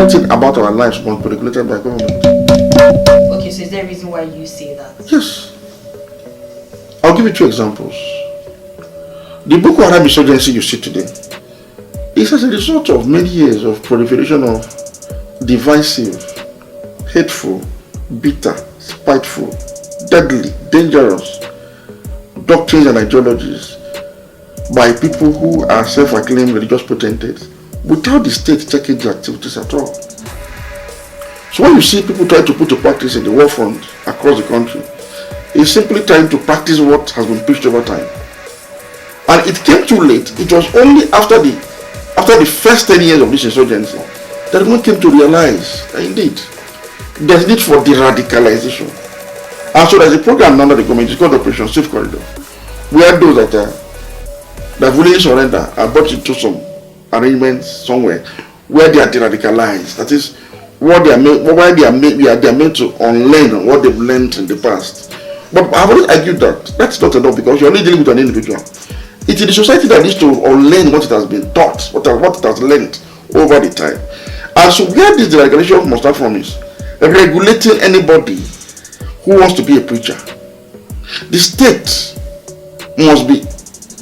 everything about our lives must be regulated by government. Okay, so is there a reason why you say that? Yes. I'll give you 2 examples. The Boko Haram insurgency you see today is as a result of many years of proliferation of divisive, hateful, bitter, spiteful, deadly, dangerous doctrines and ideologies by people who are self-acclaimed religious potentates without the state checking their activities at all. So when you see people trying to put to practice in the war front across the country, it's simply trying to practice what has been preached over time. And it came too late. It was only after the first 10 years of this insurgency that one came to realize that indeed there's need for de-radicalization. And so there's a program under the government, it's called Operation Safe Corridor, where those that willingly surrender are brought into some arrangements somewhere where they are de-radicalized. That is, what they are meant to unlearn what they've learned in the past. But I've always argued that that's not enough, because you're only dealing with an individual. It is the society that needs to unlearn what it has been taught, what it has learned over the time. And so where this deregulation must start from is regulating anybody who wants to be a preacher. The state must be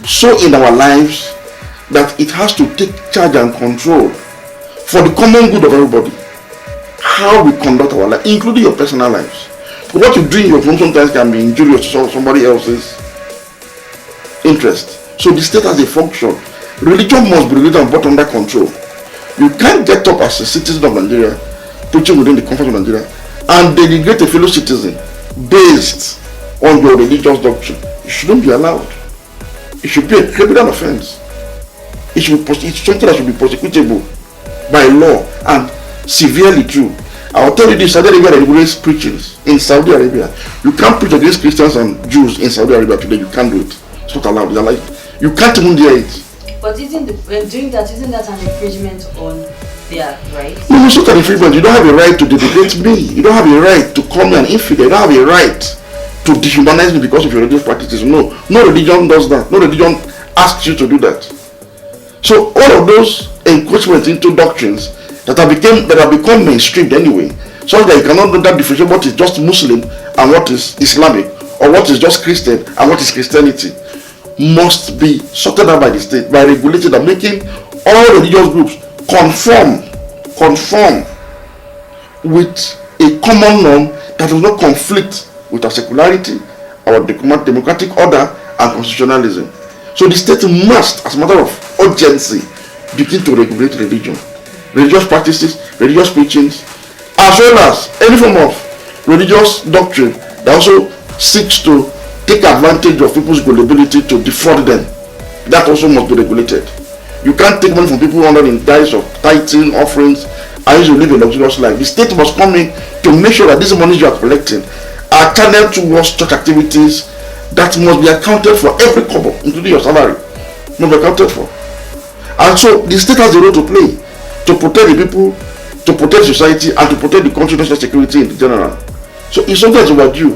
so in our lives that it has to take charge and control for the common good of everybody how we conduct our life, including your personal lives. But what you do in your home sometimes can be injurious to somebody else's interest. So the state has a function. Religion must be regulated and brought under control. You can't get up as a citizen of Nigeria, preaching within the comfort of Nigeria, and denigrate a fellow citizen based on your religious doctrine. It shouldn't be allowed. It should be a criminal offense. It's something that should be prosecutable by law and severely too. I'll tell you this: Saudi Arabia regulates preachings. In Saudi Arabia, you can't preach against Christians and Jews in Saudi Arabia today. You can't do it. It's not allowed. You can't even do it. But when doing that, isn't that an infringement on their rights? No, it's not an infringement. You don't have a right to denigrate me. You don't have a right to call me an infidel. You don't have a right to dehumanize me because of your religious practices. No religion does that. No religion asks you to do that. So all of those encroachments into doctrines that have become mainstreamed anyway, so that you cannot know that differentiate what is just Muslim and what is Islamic, or what is just Christian and what is Christianity, must be sorted out by the state, by regulating and making all religious groups conform with a common norm that does not conflict with our secularity, our democratic order and constitutionalism. So the state must, as a matter of urgency, begin to regulate religion, religious practices, religious preachings, as well as any form of religious doctrine that also seeks to take advantage of people's gullibility to defraud them. That also must be regulated. You can't take money from people under the guise of tithing, offerings, and you live a luxurious life. The state must come in to make sure that these monies you are collecting are channeled towards church activities that must be accounted for. Every kobo, including your salary, must be accounted for. And so the state has a role to play to protect the people, to protect society, and to protect the country's national security in general. So it's something that's overdue.